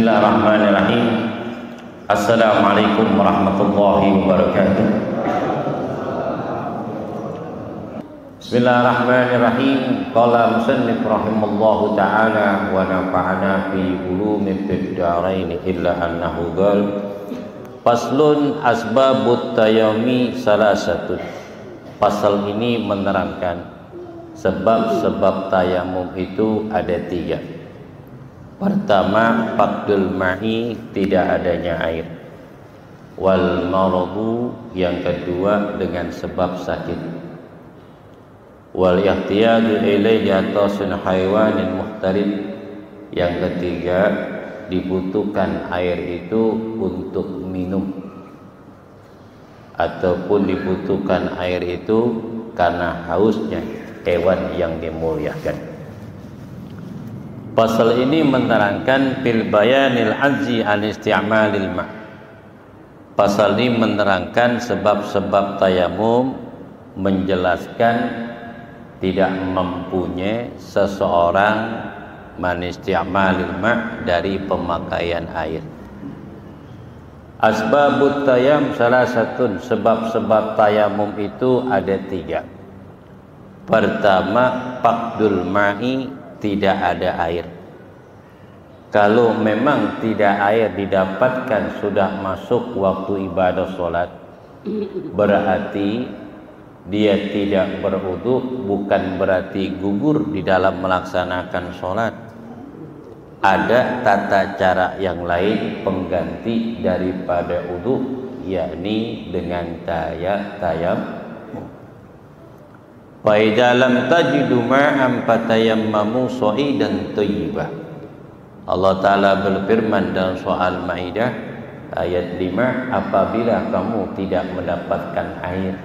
Bismillahirrahmanirrahim. Assalamualaikum warahmatullahi wabarakatuh. Bismillahirrahmanirrahim. Qala musannif rahimallahu ta'ala wa nafa'ana fi ulumi fid dharain illa annahu qala faslun asbabut tayammumi salasatun. Pasal ini menerangkan sebab-sebab tayamum itu ada 3. Pertama, faqdul ma'i, tidak adanya air. Wal maradu, yang kedua dengan sebab sakit. Wal ihtiyaju ilaihi atasun haywanin muhtarid, yang ketiga dibutuhkan air itu untuk minum ataupun dibutuhkan air itu karena hausnya hewan yang dimuliakan. Pasal ini menerangkan fil bayanil ajzi an isti'malil ma'. Pasal ini menerangkan sebab-sebab tayamum, menjelaskan tidak mampunya seseorang man isti'malil ma' dari pemakaian air. Asbabut tayam salah satu, sebab-sebab tayamum itu ada 3. Pertama, faqdul ma'i, tidak ada air. Kalau memang tidak air didapatkan sudah masuk waktu ibadah sholat, berarti dia tidak berwudu, bukan berarti gugur di dalam melaksanakan sholat. Ada tata cara yang lain pengganti daripada wudu, yakni dengan tayamum. Fa idza lam tajidu ma'an fatayammamu sha'idan thayyibah. Allah Ta'ala berfirman dalam surah Al-Maidah ayat 5, apabila kamu tidak mendapatkan air,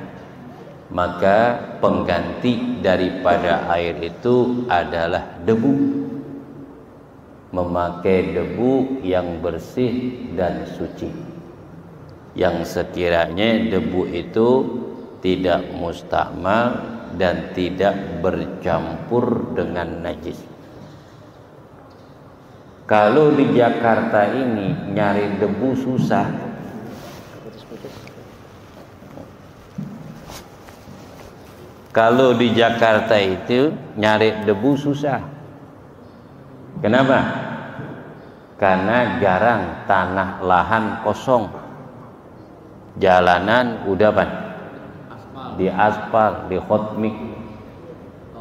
maka pengganti daripada air itu adalah debu. Memakai debu yang bersih dan suci, yang sekiranya debu itu tidak mustakmal dan tidak bercampur dengan najis. Kalau di Jakarta ini nyari debu susah. Kalau di Jakarta itu nyari debu susah. Kenapa? Karena jarang tanah lahan kosong. Jalanan udah di aspal, di hotmik.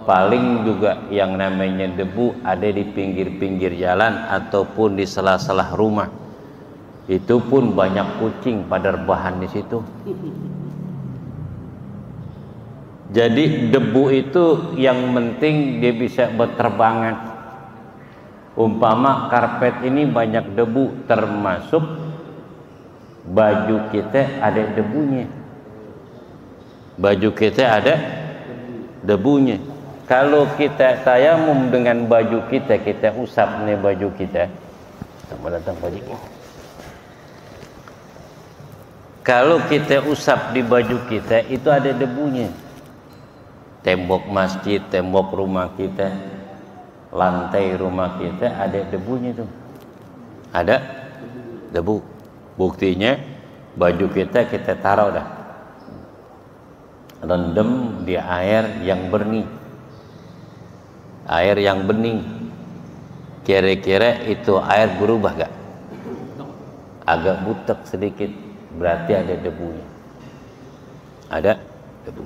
Paling juga yang namanya debu ada di pinggir-pinggir jalan ataupun di sela-sela rumah. Itu pun banyak kucing pada rebahan di situ. Jadi debu itu yang penting dia bisa berterbangan. Umpama karpet ini banyak debu, termasuk baju kita ada debunya. Baju kita ada debunya. Kalau kita tayamum dengan baju kita, kita usap nih baju kita. Selamat datang Pak Jiki. Kalau kita usap di baju kita, itu ada debunya. Tembok masjid, tembok rumah kita, lantai rumah kita ada debunya tuh. Ada debu. Buktinya baju kita taruh dah. Rendam di air yang bening. Air yang bening. Kira-kira itu air berubah gak? Agak butek sedikit, berarti ada debunya. Ada debu.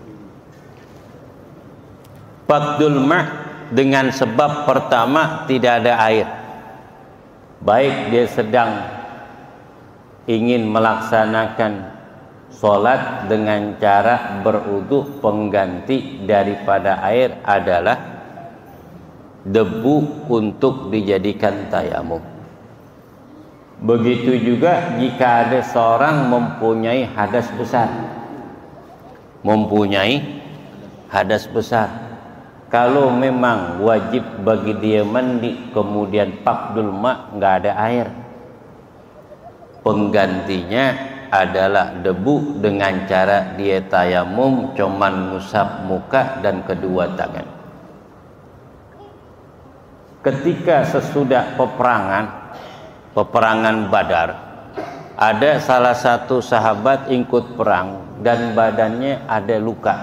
Faqdul ma' dengan sebab pertama tidak ada air. Baik dia sedang ingin melaksanakan sholat dengan cara berwudu, pengganti daripada air adalah debu untuk dijadikan tayamum. Begitu juga jika ada seorang mempunyai hadas besar. Mempunyai hadas besar. Kalau memang wajib bagi dia mandi, kemudian faqdul ma' nggak ada air, penggantinya adalah debu dengan cara dia tayamum, cuman ngusap muka dan kedua tangan. Ketika sesudah peperangan peperangan Badar, ada salah satu sahabat ikut perang dan badannya ada luka.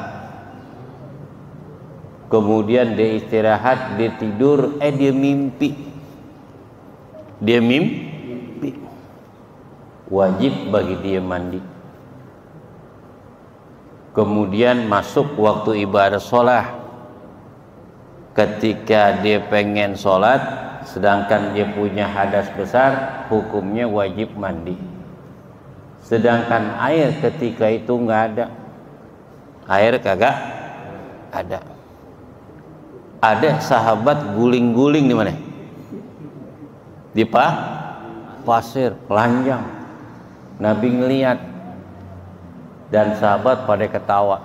Kemudian dia istirahat, dia tidur, dia mimpi. Dia mimpi. Wajib bagi dia mandi. Kemudian masuk waktu ibadah sholat. Ketika dia pengen sholat, sedangkan dia punya hadas besar, hukumnya wajib mandi. Sedangkan air ketika itu nggak ada. Air kagak ada. Ada sahabat guling-guling di mana? Di pasir, telanjang. Nabi ngeliat dan sahabat pada ketawa.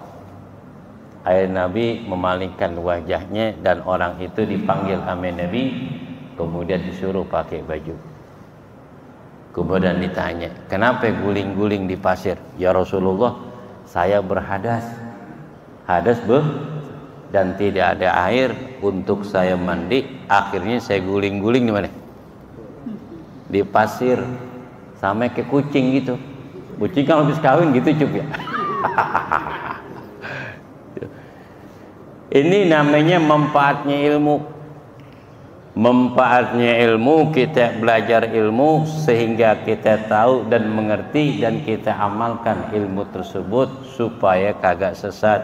Akhirnya Nabi memalingkan wajahnya dan orang itu dipanggil sama Nabi, kemudian disuruh pakai baju. Kemudian ditanya, kenapa guling-guling di pasir? Ya Rasulullah, saya berhadas, dan tidak ada air untuk saya mandi. Akhirnya saya guling-guling di mana? Di pasir, sama kayak kucing gitu. Kucing kan habis kawin gitu cup ya. Ini namanya manfaatnya ilmu. Manfaatnya ilmu, kita belajar ilmu sehingga kita tahu dan mengerti dan kita amalkan ilmu tersebut supaya kagak sesat.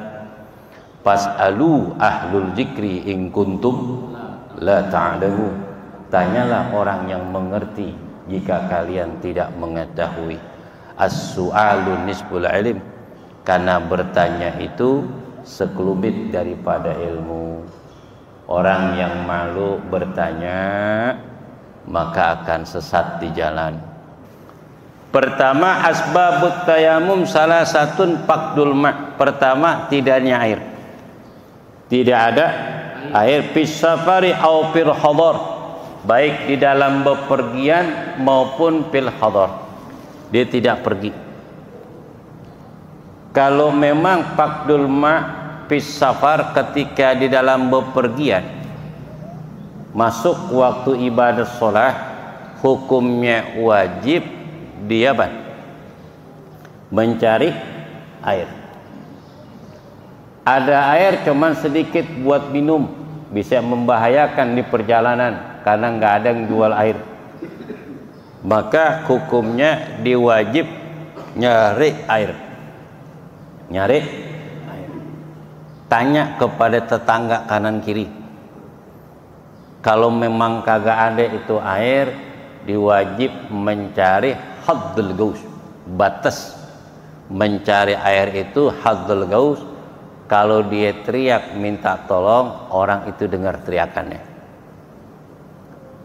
Fas'alu ahlul zikri in kuntum la ta'lamun. Tanyalah orang yang mengerti jika kalian tidak mengetahui. As-su'alu nisbul ilm, karena bertanya itu sekelumit daripada ilmu. Orang yang malu bertanya maka akan sesat di jalan. Pertama, asbabut tayamum salah satun faqdul ma'. Pertama, tidaknya air. Tidak ada air fis safari au fil hadar, baik di dalam bepergian maupun fil hadar. Dia tidak pergi. Kalau memang faqdul ma' fis safar, ketika di dalam bepergian masuk waktu ibadah sholat, hukumnya wajib dia mencari air. Ada air cuman sedikit buat minum, bisa membahayakan di perjalanan karena nggak ada yang jual air. Maka hukumnya diwajib nyari air. Nyari air. Tanya kepada tetangga kanan kiri. Kalau memang kagak ada itu air, diwajib mencari haddul gaus, batas mencari air itu haddul gaus. Kalau dia teriak minta tolong, orang itu dengar teriakannya.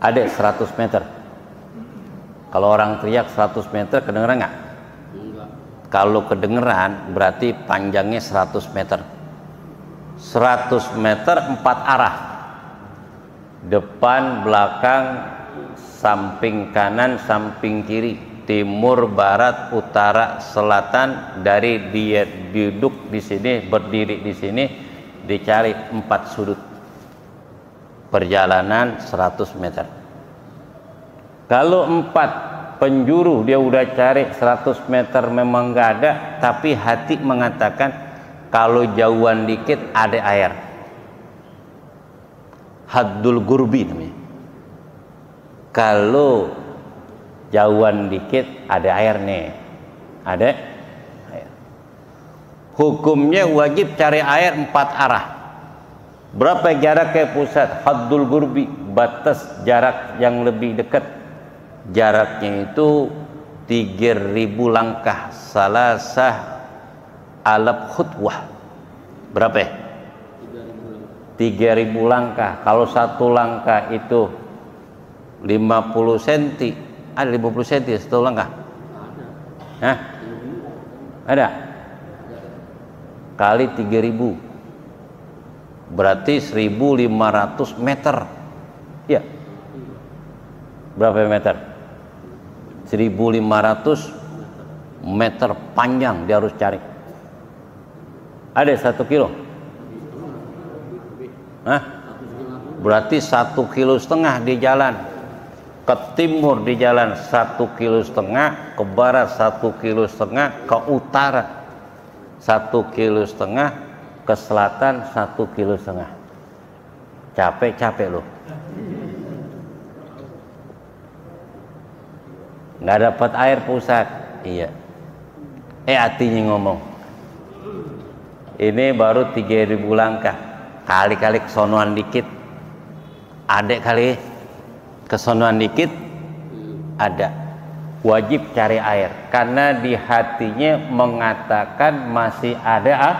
Ada 100 meter. Kalau orang teriak 100 meter, kedengeran nggak? Enggak. Kalau kedengeran berarti panjangnya 100 meter. 100 meter 4 arah. Depan, belakang, samping kanan, samping kiri, timur, barat, utara, selatan. Dari dia duduk di sini, berdiri di sini, dicari 4 sudut. Perjalanan 100 meter. Kalau 4 penjuru dia udah cari 100 meter memang nggak ada, tapi hati mengatakan kalau jauhan dikit ada air. Haddul gurbi namanya. Kalau jauhan dikit ada air nih, ada air. Hukumnya wajib cari air 4 arah. Berapa jarak ke pusat? Haddul gurbi, batas jarak yang lebih dekat. Jaraknya itu 3.000 langkah. Salasah alaf khutwah. Berapa ya? 3.000 langkah. Kalau satu langkah itu 50 cm, ada 50 cm satu langkah? Hah? Ada? Kali 3.000 berarti 1.500 meter. Ya. Berapa meter? 1.500 meter panjang dia harus cari. Ada 1 kilo? Hah? Berarti 1,5 kilo di jalan. ke timur di jalan 1,5 km, ke barat 1,5 km, ke utara 1,5 km, ke selatan 1,5 km. Capek loh. Nggak dapat air pusat. Iya. Hatinya ngomong. Ini baru 3.000 langkah. Kali-kali kesonoan dikit. Adek kali kesonoan dikit. Ada. Wajib cari air. Karena di hatinya mengatakan masih ada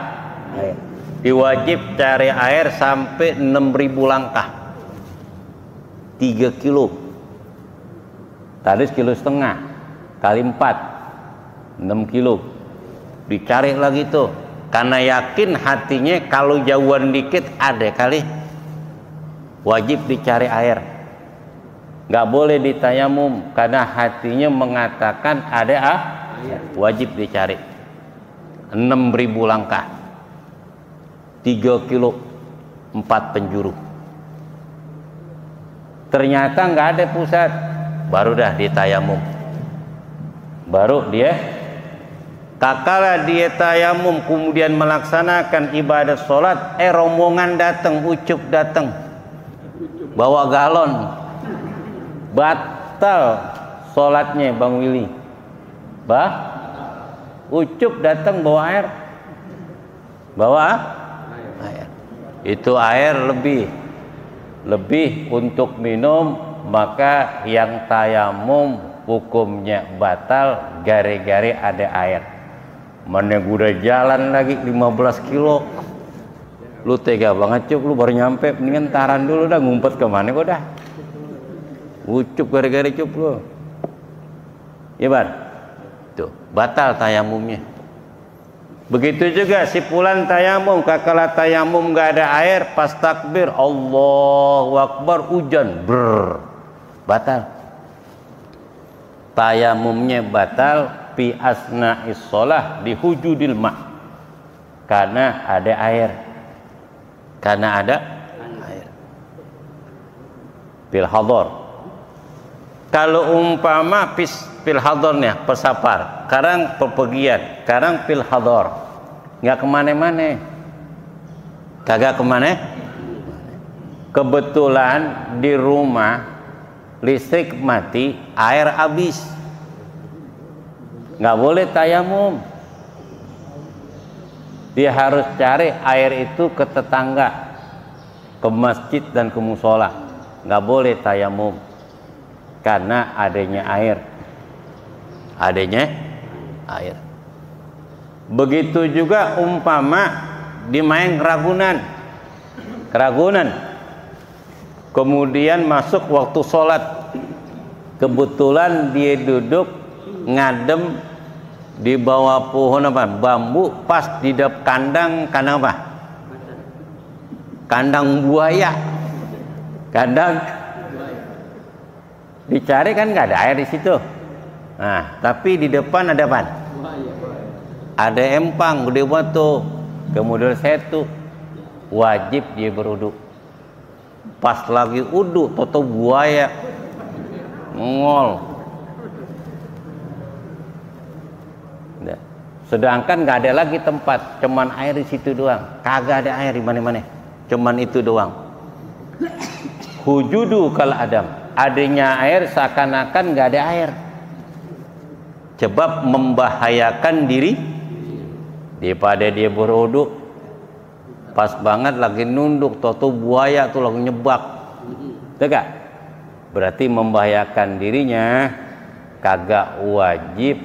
air. Diwajib cari air sampai 6.000 langkah. 3 kilo. Tadi 1,5 kilo, kali 4, 6 kilo. Dicari lagi tuh. Karena yakin hatinya kalau jauhan dikit ada kali. Wajib dicari air. Nggak boleh ditayamum. Karena hatinya mengatakan ada air. Wajib dicari. 6.000 langkah. 3 kilo, 4 penjuru. Ternyata nggak ada pusat. Baru dah ditayamum. Baru dia kakala dia tayamum kemudian melaksanakan ibadah sholat. Rombongan datang, Ucup datang bawa galon. Batal sholatnya Bang Willy. Ucup datang bawa air. Bawa air. Itu air lebih untuk minum. Maka yang tayamum hukumnya batal gara-gara ada air. Mana udah jalan lagi 15 kilo. Lu tega banget Cup, lu baru nyampe, mendingan taran dulu dah, ngumpet kemana kok dah. Ucup gara-gara Cup lu. Ya Bar. Tuh, batal tayamumnya. Begitu juga si pulan tayamum, kakala tayamum nggak ada air, pas takbir Allahu Akbar hujan, batal. Tayamumnya batal fi asna'is shalah di hujudil ma'. Karena ada air. Fil hadar. Kalau umpama fil hadarnya pesapar, sekarang pepergian, sekarang fil hadar. Nggak kemana-mana. Kagak kemana? Kebetulan di rumah listrik mati, air habis. Nggak boleh tayamum. Dia harus cari air itu ke tetangga, ke masjid dan ke musola. Nggak boleh tayamum. Karena adanya air. Begitu juga umpama di main keragunan. Kemudian masuk waktu sholat. Kebetulan dia duduk ngadem di bawah pohon bambu, pas di depan kandang apa? Kandang buaya. Dicari kan nggak ada air di situ. Nah, tapi di depan ada apa? Ada empang gede batu. Kemudian satu wajib dia berwudu. Pas lagi wudu, toto buaya ngol. Sedangkan nggak ada lagi tempat, cuman air di situ doang. Kagak ada air di mana-mana, cuman itu doang. Hujudu kal adam, adanya air seakan-akan nggak ada air. Sebab membahayakan diri daripada dia berwudu. Pas banget lagi nunduk, toto buaya tuh lagi nyebak. Tegak? Berarti membahayakan dirinya. Kagak wajib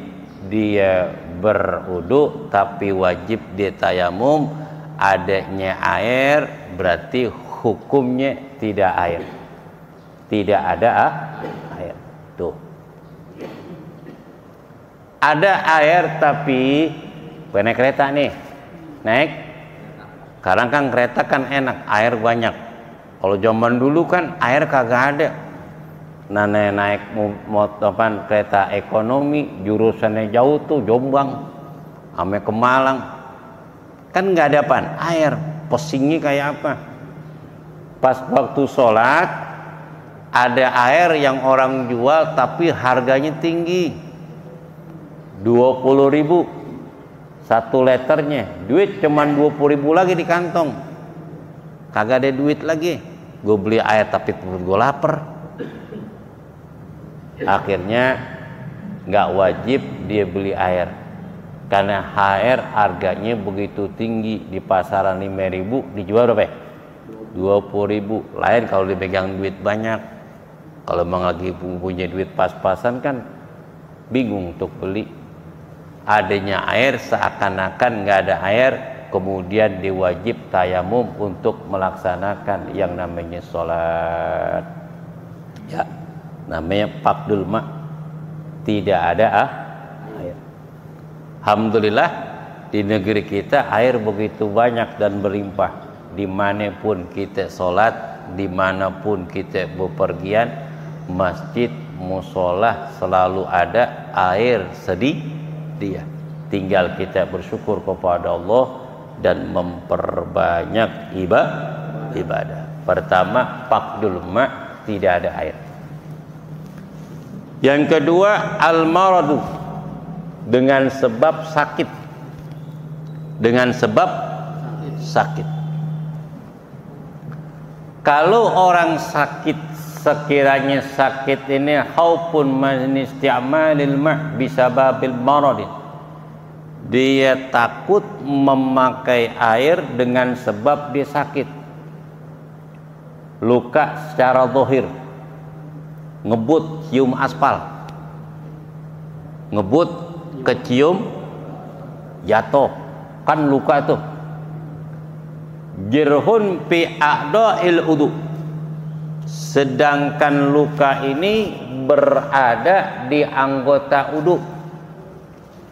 dia berwudu, tapi wajib dia tayamum. Adanya air berarti hukumnya tidak air. Tidak ada air. Tuh. Ada air tapi naik kereta nih. Naik. Sekarang kan kereta kan enak, air banyak. Kalau zaman dulu kan air kagak ada. Nah, naik motor kereta ekonomi, jurusannya jauh tuh, Jombang ame ke Malang. Kan nggak ada apaan, air. Posingnya kayak apa? Pas waktu sholat, Ada air yang orang jual tapi harganya tinggi, 20.000 1 liternya, duit cuman 20.000 lagi di kantong, kagak ada duit lagi. Gue beli air tapi perut gue lapar. Akhirnya nggak wajib dia beli air, karena air harganya begitu tinggi. Di pasaran 5.000, dijual berapa? 20.000. Lain kalau dipegang duit banyak. Kalau memang lagi punya duit pas-pasan kan bingung untuk beli. Adanya air seakan-akan nggak ada air, kemudian diwajib tayamum untuk melaksanakan yang namanya sholat. Ya, namanya faqdul ma, tidak ada air. Alhamdulillah di negeri kita air begitu banyak dan berlimpah. Dimanapun kita sholat, dimanapun kita bepergian, masjid, musola selalu ada air sedia. Tinggal kita bersyukur kepada Allah dan memperbanyak ibadah. Pertama, faqdul ma, tidak ada air. Yang kedua, al-maradu, dengan sebab sakit. Dengan sebab sakit. Kalau orang sakit, sekiranya sakit ini khaufun min isti'malil ma' bisababil maradin, dia takut memakai air dengan sebab dia sakit, luka secara zahir, ngebut cium aspal, ngebut kecium jatuh, kan luka tuh. Jirhun fi a'dha'il udu, sedangkan luka ini berada di anggota udu,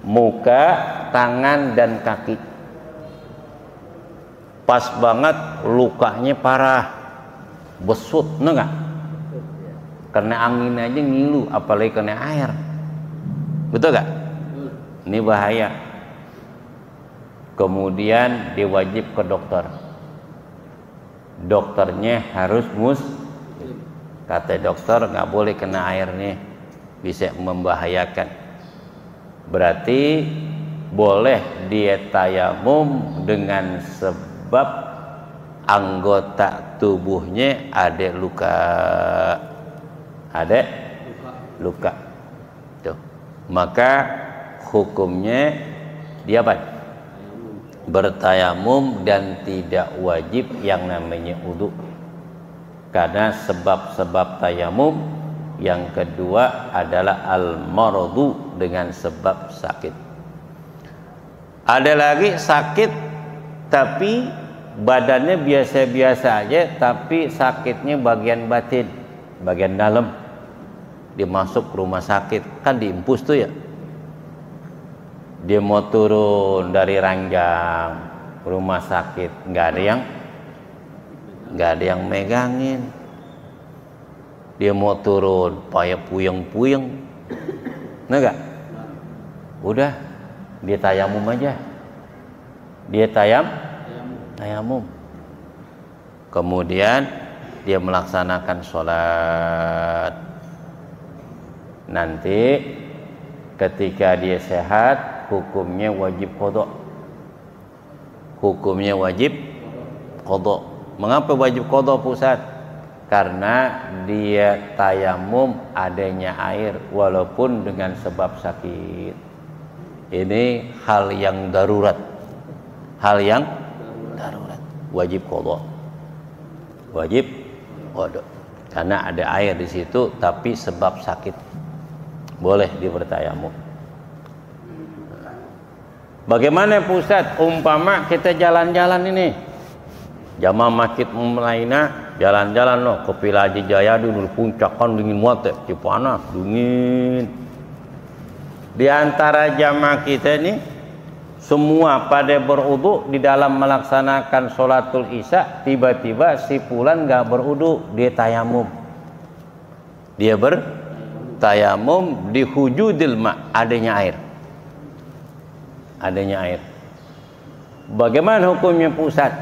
muka, tangan dan kaki. Pas banget lukanya parah, besut, enggak? Karena angin aja ngilu, apalagi kena air. Betul gak? Ini bahaya. Kemudian diwajib ke dokter. Dokternya harus kata dokter nggak boleh kena air nih, bisa membahayakan. Berarti boleh dia tayamum dengan sebab anggota tubuhnya ada luka. Tuh. Maka hukumnya dia apa? Bertayamum dan tidak wajib yang namanya wudu. Karena sebab-sebab tayamum yang kedua adalah al-maradu, dengan sebab sakit. Ada lagi sakit tapi badannya biasa-biasa aja, tapi sakitnya bagian batin, bagian dalam. Dia masuk rumah sakit, kan diimpus tuh ya. Dia mau turun dari ranjang rumah sakit, nggak ada yang megangin. Dia mau turun payah puyeng-puyeng, enggak? Udah, dia tayamum aja. Dia tayamum. Kemudian dia melaksanakan sholat. Nanti ketika dia sehat, hukumnya wajib qada. Hukumnya wajib qada. Mengapa wajib qada, Pusat? Karena dia tayamum adanya air walaupun dengan sebab sakit. Ini hal yang darurat. Wajib qada. Wajib qada. Karena ada air di situ tapi sebab sakit. Boleh dia bertayamum. Bagaimana Pusat, umpama kita jalan-jalan ini, jamaah masjid Melaina, jalan-jalan loh ke Pilaji Jaya dulu, puncak kan dingin banget, Cipanas dingin. Di antara jamaah kita ini semua pada berwudu di dalam melaksanakan sholatul isya, tiba-tiba si fulan nggak berwudu, dia tayamum. Dia bertayamum di hujudil ma, adanya air. Bagaimana hukumnya Pusat?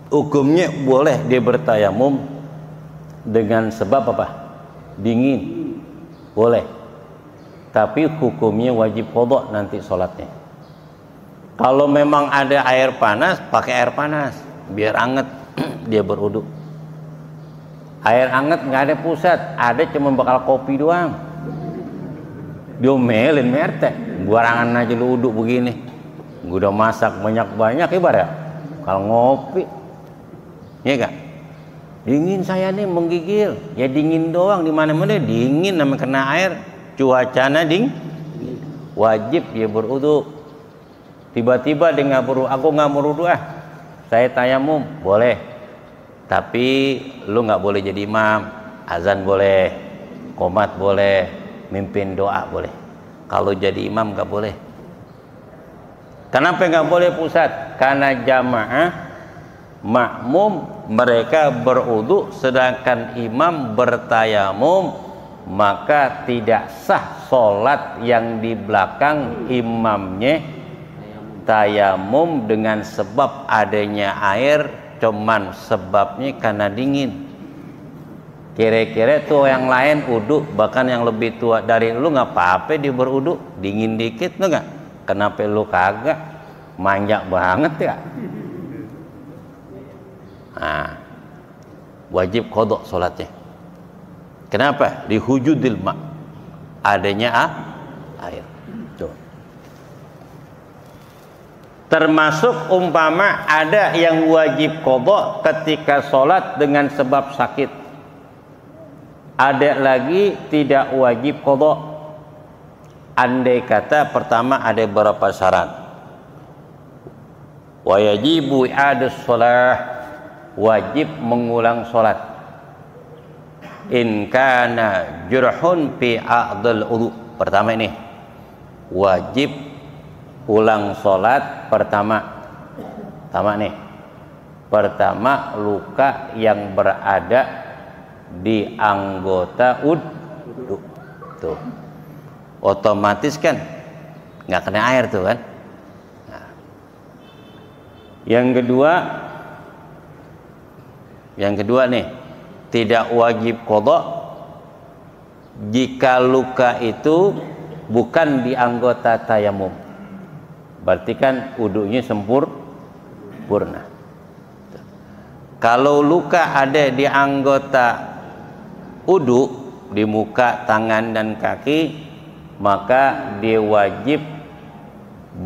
Hukumnya boleh dia bertayamum dengan sebab apa? Dingin, boleh. Tapi hukumnya wajib qadha nanti sholatnya. Kalau memang ada air panas, pakai air panas biar anget dia berwudu. Air anget nggak ada pusat, ada cuma bakal kopi doang. Diomelin merte, guarangan aja lu uduk begini. Gua udah masak banyak-banyak ibarat kalau ngopi, ya gak? Dingin saya nih menggigil, ya dingin doang di mana-mana dingin namanya kena air, cuacanya dingin, wajib ya berwudu. Tiba-tiba dia nggak berwudu, aku nggak berwudu saya tayamum, boleh. Tapi lu nggak boleh jadi imam, azan boleh, qomat boleh, mimpin doa boleh. Kalau jadi imam nggak boleh. Kenapa nggak boleh pusat? Karena jamaah makmum mereka berwudu sedangkan imam bertayamum, maka tidak sah sholat yang di belakang imamnya tayamum dengan sebab adanya air, cuman sebabnya karena dingin. Kira-kira tuh yang lain wudu, bahkan yang lebih tua dari lu nggak apa-apa dia berwudu, dingin dikit tuh nggak? Kenapa lu kagak? Manja banget ya. Nah, wajib qadha sholatnya. Kenapa? Dihujudil ma', adanya air. Tuh. Termasuk umpama ada yang wajib qadha ketika sholat dengan sebab sakit. Ada lagi tidak wajib qadha. Andai kata pertama ada beberapa syarat. Wa yajibu i'adus shalah, wajib mengulang sholat. In kana jurhun fi a'dhal wudu. Pertama ini wajib ulang sholat pertama nih. Pertama luka yang berada di anggota wudu. Tuh. Otomatis kan nggak kena air tuh kan. Nah. Yang kedua nih, tidak wajib qadha jika luka itu bukan di anggota tayamum. Berarti kan wudunya sempurna. Kalau luka ada di anggota wudu, di muka, tangan dan kaki, maka dia wajib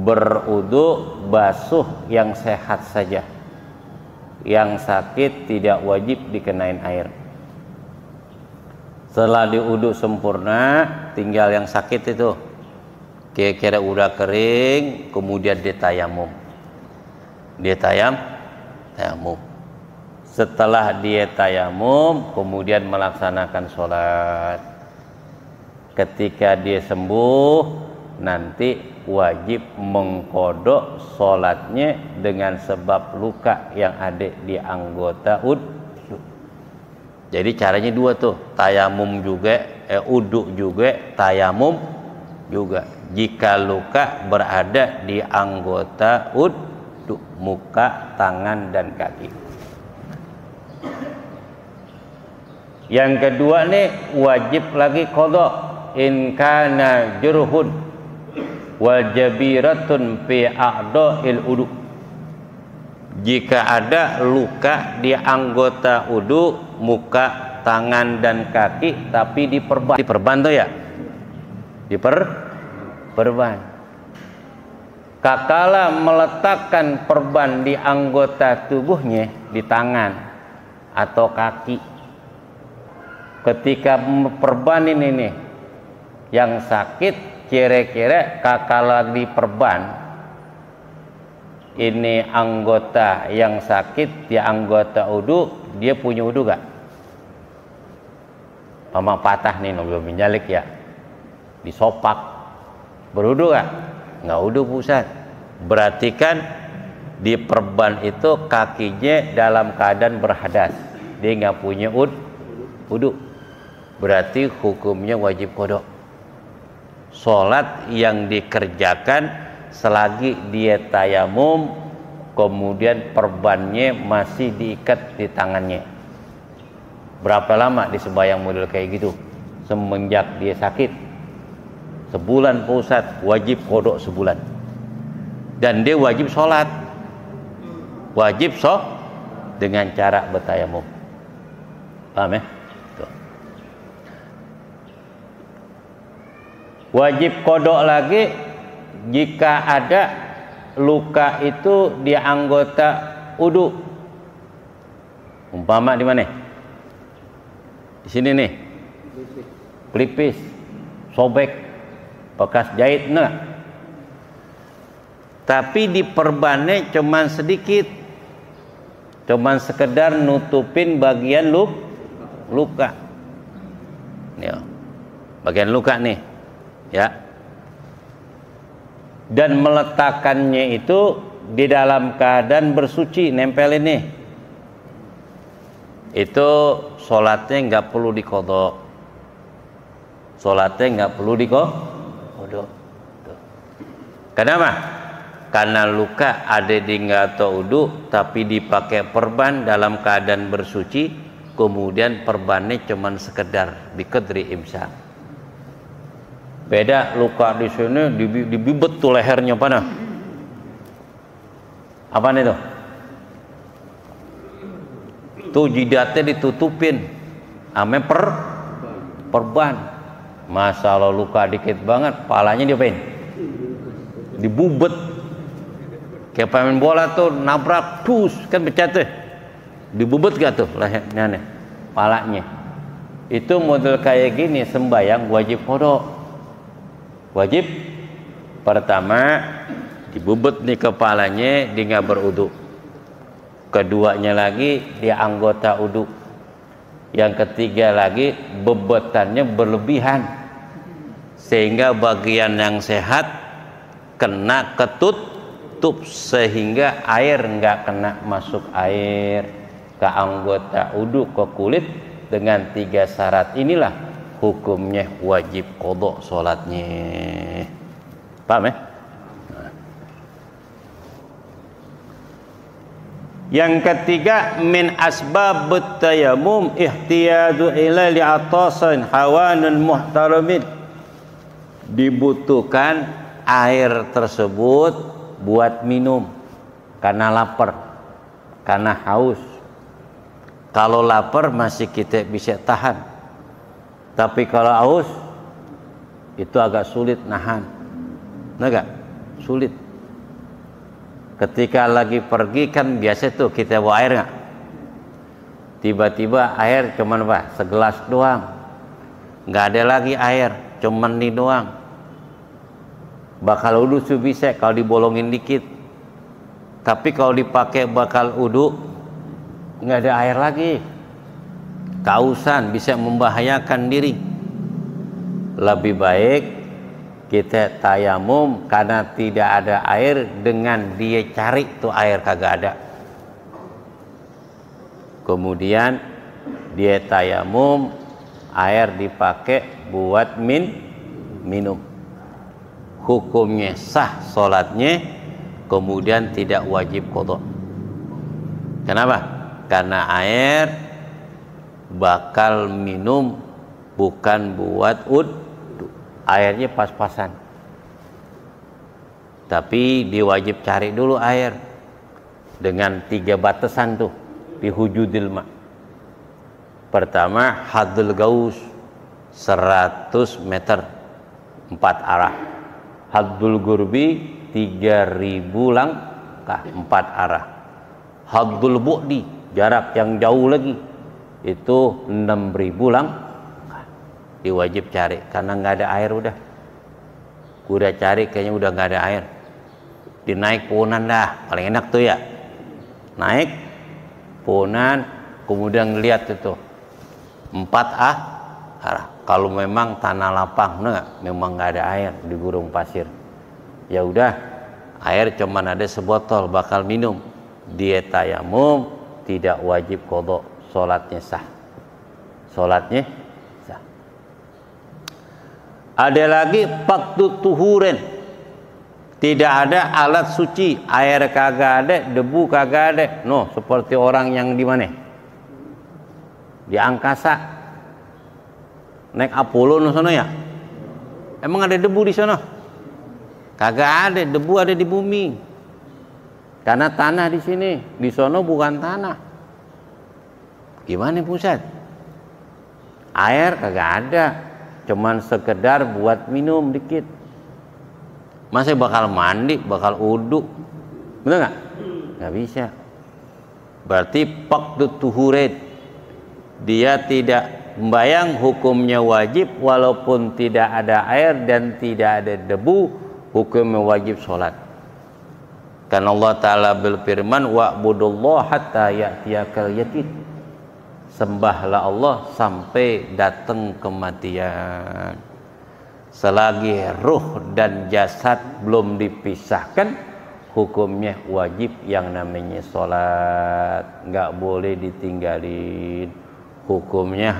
berwudu basuh yang sehat saja. Yang sakit tidak wajib dikenain air. Setelah diwudu sempurna, tinggal yang sakit itu kira-kira udah kering, kemudian ditayamum. Tayamum. Setelah dia tayamum, kemudian melaksanakan sholat. Ketika dia sembuh, nanti wajib mengqadha sholatnya dengan sebab luka yang ada di anggota wudu. Jadi caranya dua tuh, tayamum juga, wudu juga, tayamum juga. Jika luka berada di anggota wudu, muka, tangan dan kaki. Yang kedua nih wajib lagi qadha. In kana jurhun wal jabiratun fi a'dha'il wudu. Jika ada luka di anggota wudu, muka, tangan dan kaki, tapi diperban tuh ya. Perban. Kakala meletakkan perban di anggota tubuhnya, di tangan atau kaki. Ketika perban ini nih yang sakit, kira-kira kakala diperban ini anggota yang sakit, dia anggota wudu, dia punya wudu gak? Mama patah nih, belum menjalik ya, disopak, berwudu gak? Nggak wudu pusat. Berarti kan di perban itu kakinya dalam keadaan berhadas, dia nggak punya wudu. Berarti hukumnya wajib qadha. Sholat yang dikerjakan selagi dia tayamum, kemudian perbannya masih diikat di tangannya. Berapa lama dia sembahyang model kayak gitu? Semenjak dia sakit. Sebulan Pak Ustadz, wajib kodok sebulan. Dan dia wajib sholat. Wajib dengan cara bertayamum. Paham ya? Tuh. Wajib kodok lagi jika ada luka itu di anggota wudu. Umpama di mana? Di sini nih. Pelipis, sobek, bekas jahit enggak? Tapi di perbannya cuman sedikit. Cuman sekedar nutupin bagian luka. Ya. Bagian luka nih. Ya. Dan meletakkannya itu di dalam keadaan bersuci, nempel ini. Itu sholatnya nggak perlu diqadha. Sholatnya nggak perlu diqadha. Kenapa? Karena luka ada di nggak tahu wudu, tapi dipakai perban dalam keadaan bersuci, kemudian perbannya cuman sekedar biqadri imsak. Beda luka di sini dibibet tuh lehernya pana. Apaan itu? Tuh jidatnya ditutupin ame perban. Masalah luka dikit banget, palanya diapain? Dibubet. Kayak pemain bola tuh nabrak, dus kan pecah tuh. Dibubet gak tuh lehernya, palanya. Itu model kayak gini sembayang wajib kodok. Wajib pertama dibubet nih kepalanya, dia nggak berudu. Keduanya lagi dia anggota udu. Yang ketiga lagi bebetannya berlebihan sehingga bagian yang sehat kena ketutup sehingga air nggak kena masuk air ke anggota udu, ke kulit. Dengan 3 syarat inilah hukumnya wajib qadha sholatnya. Paham ya? Yang ketiga, min asbab tayammum ihtiyadu ila li'atasan hawanun muhtaramin. Dibutuhkan air tersebut buat minum karena lapar, karena haus. Kalau lapar masih kita bisa tahan, tapi kalau haus itu agak sulit nahan. Enggak? Sulit. Ketika lagi pergi kan biasa tuh kita bawa air nggak? Tiba-tiba air cuman apa? Segelas doang. Nggak ada lagi air, cuman ini doang. Bakal wudu bisa kalau dibolongin dikit. Tapi kalau dipakai bakal wudu nggak ada air lagi. Kausan bisa membahayakan diri. Lebih baik kita tayamum karena tidak ada air, dengan dia cari tuh air kagak ada. Kemudian dia tayamum, air dipakai buat minum. Hukumnya sah sholatnya, kemudian tidak wajib qadha. Kenapa? Karena air bakal minum, bukan buat airnya pas-pasan. Tapi diwajib cari dulu air dengan 3 batasan tuh di hujudil ma. Pertama haddul gaus 100 meter 4 arah. Haddul gurbi 3000 langkah 4 arah. Haddul bu'di jarak yang jauh lagi itu 6000 langkah. Diwajib cari karena nggak ada air udah cari kayaknya udah nggak ada air. Dinaik pohonan dah paling enak tuh ya, naik pohonan kemudian ngeliat itu 4 arah. Kalau memang tanah lapang memang nggak ada air di gurun pasir, ya udah air cuman ada sebotol bakal minum, dia tayamum tidak wajib qadha, sholatnya sah. Ada lagi faktu tuhuren, tidak ada alat suci, air kagak ada, debu kagak ada. Seperti orang yang di mana? di angkasa, naik Apollo no sono ya. Emang ada debu di sono? Kagak ada, debu ada di bumi. Karena tanah di sini, di sono bukan tanah. Gimana pusat? Air kagak ada, cuman sekedar buat minum dikit. Masa bakal mandi, bakal uduk, bener nggak? Nggak bisa. Berarti faqdut tuhurid, dia tidak membayang, hukumnya wajib walaupun tidak ada air dan tidak ada debu, hukumnya wajib sholat. Karena Allah Ta'ala berfirman, wa'budullaha hatta ya'tiyakal yaqin. Sembahlah Allah sampai datang kematian. Selagi ruh dan jasad belum dipisahkan, hukumnya wajib yang namanya sholat, nggak boleh ditinggalin. Hukumnya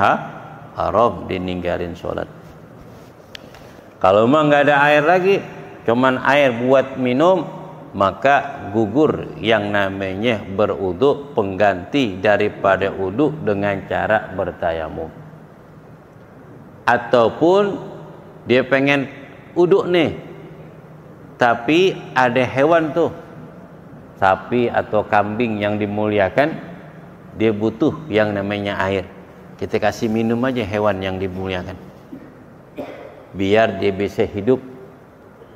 haram ditinggalin sholat. Kalau memang nggak ada air lagi, cuman air buat minum, maka gugur yang namanya berwudu, pengganti daripada wudu dengan cara bertayamum. Ataupun dia pengen wudu nih, tapi ada hewan tuh, sapi atau kambing yang dimuliakan, dia butuh yang namanya air. Kita kasih minum aja hewan yang dimuliakan, biar dia bisa hidup.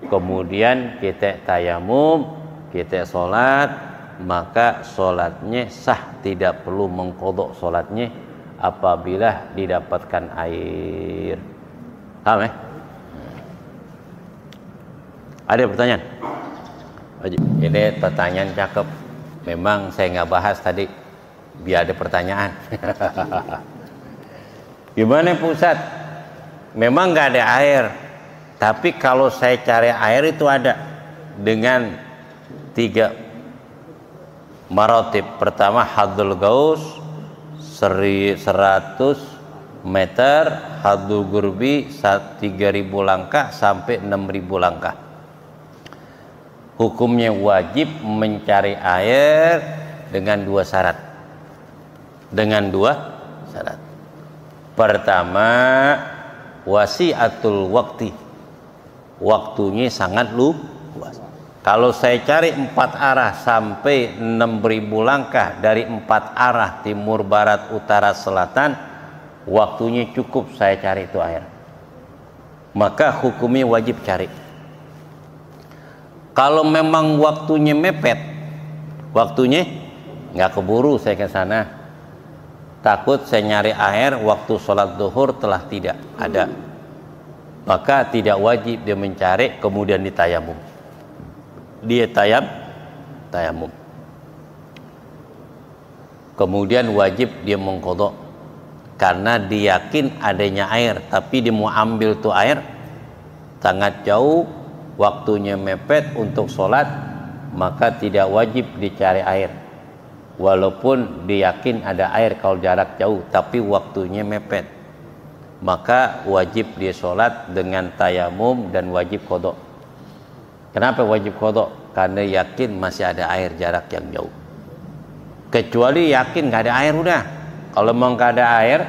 Kemudian kita tayamum, kita sholat, maka sholatnya sah, tidak perlu mengqadha sholatnya apabila didapatkan air. Paham ya? Ada pertanyaan? Ini pertanyaan cakep. Memang saya nggak bahas tadi, biar ada pertanyaan. Gimana pusat? Memang nggak ada air, tapi kalau saya cari air itu ada dengan 3 maratib. Pertama haddul gaus 100 meter, haddul gurbi 3000 langkah sampai 6000 langkah. Hukumnya wajib mencari air dengan 2 syarat. Dengan 2 syarat. Pertama, wasi'atul waqti. Waktunya sangat luas. Kalau saya cari 4 arah sampai 6000 langkah dari 4 arah, timur, barat, utara, selatan, waktunya cukup saya cari itu air. Maka hukumnya wajib cari. Kalau memang waktunya mepet, waktunya nggak keburu saya ke sana, takut saya nyari air waktu sholat zuhur telah tidak ada, maka tidak wajib dia mencari kemudian ditayamum. Dia tayamum. Kemudian wajib dia mengqadha karena dia yakin adanya air, tapi dia mau ambil tuh air sangat jauh, waktunya mepet untuk sholat, maka tidak wajib dicari air walaupun diyakin ada air kalau jarak jauh, tapi waktunya mepet, maka wajib dia sholat dengan tayamum dan wajib qadha. Kenapa wajib qadha? Karena yakin masih ada air jarak yang jauh. Kecuali yakin nggak ada air udah. Kalau mau nggak ada air,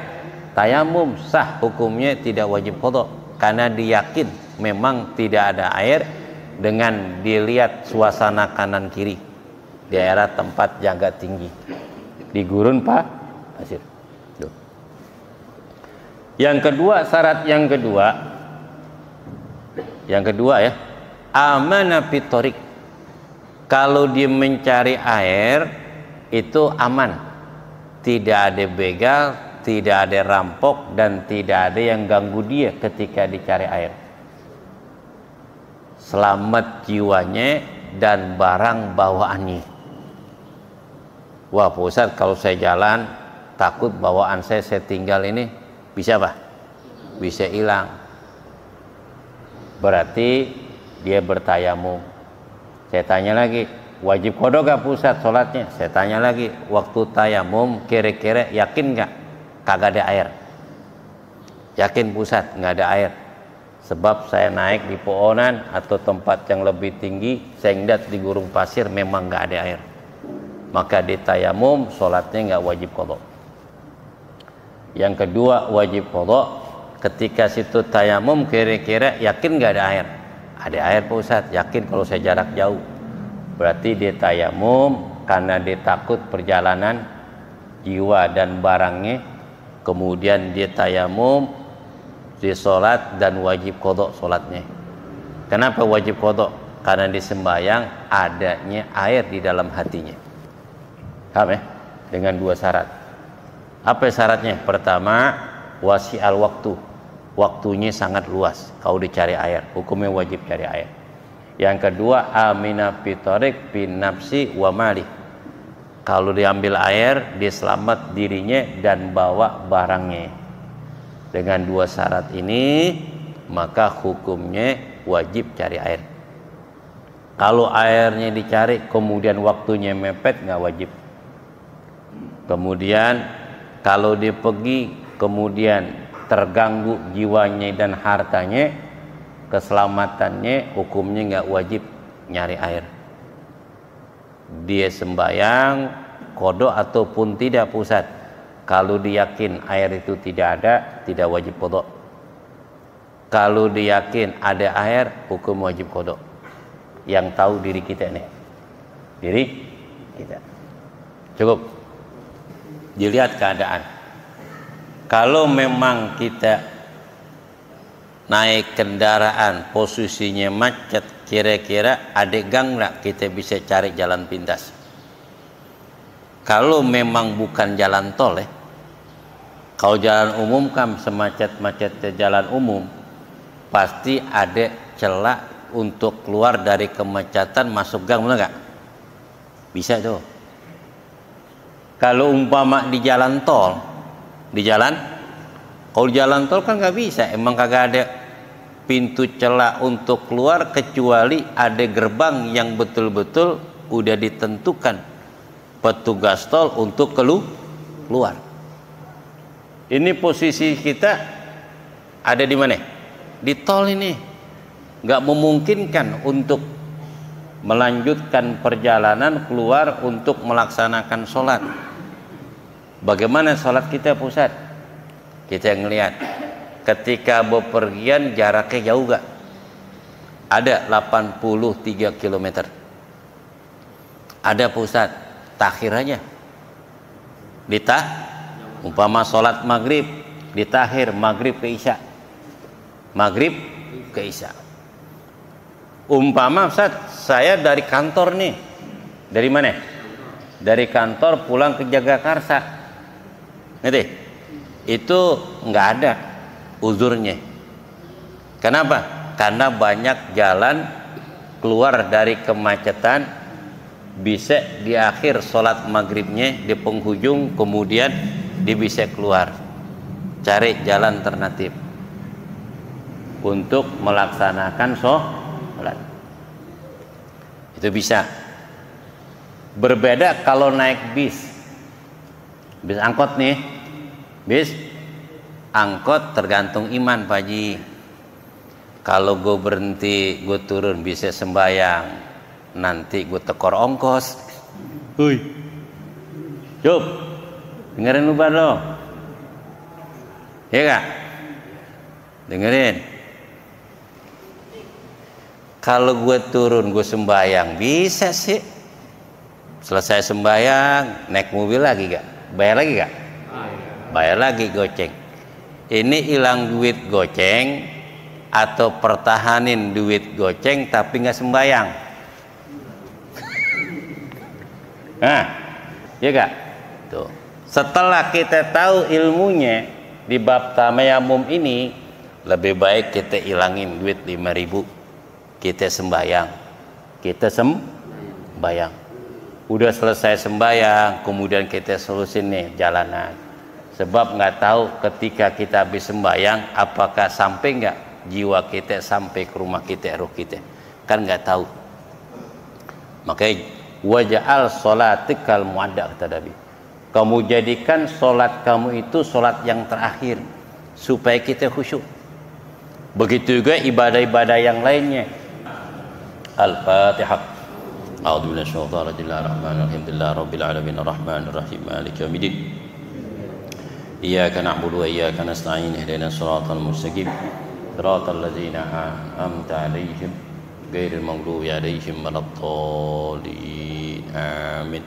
tayamum sah, hukumnya tidak wajib qadha karena diyakin memang tidak ada air dengan dilihat suasana kanan kiri, daerah tempat yang agak tinggi di gurun pasir. Yang kedua, syarat yang kedua ya, amanah fitorik. Kalau dia mencari air itu aman, tidak ada begal, tidak ada rampok, dan tidak ada yang ganggu dia ketika dicari air. Selamat jiwanya dan barang bawaannya. Wah Pak Ustadz, kalau saya jalan takut bawaan saya tinggal ini bisa apa? Bisa hilang. Berarti dia bertayamum. Saya tanya lagi, wajib qadha gak Pak Ustadz sholatnya? Saya tanya lagi, waktu tayamum kira-kira yakin gak kagak ada air? Yakin Pak Ustadz nggak ada air, sebab saya naik di pohonan atau tempat yang lebih tinggi, saya ngeliat di gurun pasir memang nggak ada air, maka di tayamum sholatnya nggak wajib qadha. Yang kedua wajib qada ketika situ tayamum kira-kira yakin nggak ada air. Ada air Pak Ustadz, yakin kalau saya jarak jauh. Berarti dia tayamum karena dia takut perjalanan jiwa dan barangnya. Kemudian dia tayamum, dia sholat dan wajib qada sholatnya. Kenapa wajib qada? Karena dia sembahyang adanya air di dalam hatinya. Paham ya? Dengan dua syarat. Apa syaratnya? Pertama, wasi'al waktu. Waktunya sangat luas kalau dicari air, hukumnya wajib cari air. Yang kedua, amina fitarik bin nafsi wa mali. Kalau diambil air, dia selamat dirinya dan bawa barangnya. Dengan dua syarat ini, maka hukumnya wajib cari air. Kalau airnya dicari kemudian waktunya mepet, nggak wajib. Kemudian kalau dia pergi kemudian terganggu jiwanya dan hartanya, keselamatannya, hukumnya nggak wajib nyari air. Dia sembahyang qada ataupun tidak pusat, kalau diyakin air itu tidak ada, tidak wajib qada. Kalau diyakin ada air, hukum wajib qada. Yang tahu diri kita nih, diri kita. Cukup dilihat keadaan. Kalau memang kita naik kendaraan posisinya macet, kira-kira ada gang nggak, kita bisa cari jalan pintas. Kalau memang bukan jalan tol ya, kalau jalan umum kan semacet-macetnya jalan umum, pasti ada celah untuk keluar dari kemacetan masuk gang, benar nggak? Bisa tuh. Kalau umpama di jalan tol, kalau jalan tol kan nggak bisa, emang kagak ada pintu celah untuk keluar kecuali ada gerbang yang betul-betul udah ditentukan petugas tol untuk keluar. Ini posisi kita ada di mana? Di tol ini, nggak memungkinkan untuk melanjutkan perjalanan keluar untuk melaksanakan sholat. Bagaimana sholat kita pusat? Kita ngelihat ketika bepergian jaraknya jauh gak? Ada 83 km. Ada pusat takhirannya umpama sholat maghrib ditakhir maghrib ke isya, maghrib ke isya. Umpama Ustaz, saya dari kantor nih, dari mana? Dari kantor pulang ke Jagakarsa. Ngerti? Itu nggak ada uzurnya. Kenapa? Karena banyak jalan keluar dari kemacetan, bisa di akhir sholat maghribnya di penghujung, kemudian dia bisa keluar cari jalan alternatif untuk melaksanakan sholat. Itu bisa. Berbeda kalau naik bis angkot nih, bis angkot tergantung iman Pak Haji. Kalau gue berhenti, gue turun bisa sembahyang, nanti gue tekor ongkos. Hui, Job, dengerin lu dong, ya gak? Dengerin. Kalau gue turun, gue sembahyang, bisa sih. Selesai sembahyang, naik mobil lagi gak? Bayar lagi gak? Bayar lagi goceng. Ini hilang duit goceng atau pertahanin duit goceng tapi gak sembahyang? Nah, ya gak? Tuh. Setelah kita tahu ilmunya di bab tamayamum ini, lebih baik kita hilangin duit 5.000, kita sembahyang. Kita sembahyang. Udah selesai sembahyang, kemudian kita solusin nih jalanan. Sebab nggak tahu ketika kita habis sembahyang apakah sampai nggak jiwa kita sampai ke rumah kita, roh kita, kan nggak tahu. Makanya waja'al sholatikal muadda, kata Nabi. Kamu jadikan sholat kamu itu sholat yang terakhir supaya kita khusyuk. Begitu juga ibadah-ibadah yang lainnya. Al-Fatihah. A'udzu billahi minasyaitonir rajim. Alhamdulillahirabbil alamin arrahmanir rahim maliki yaumiddin. إياك نعبد وإياك نستعين اهدنا الصراط المستقيم صراط الذين أنعمت عليهم غير المغضوب عليهم ولا الضالين آمين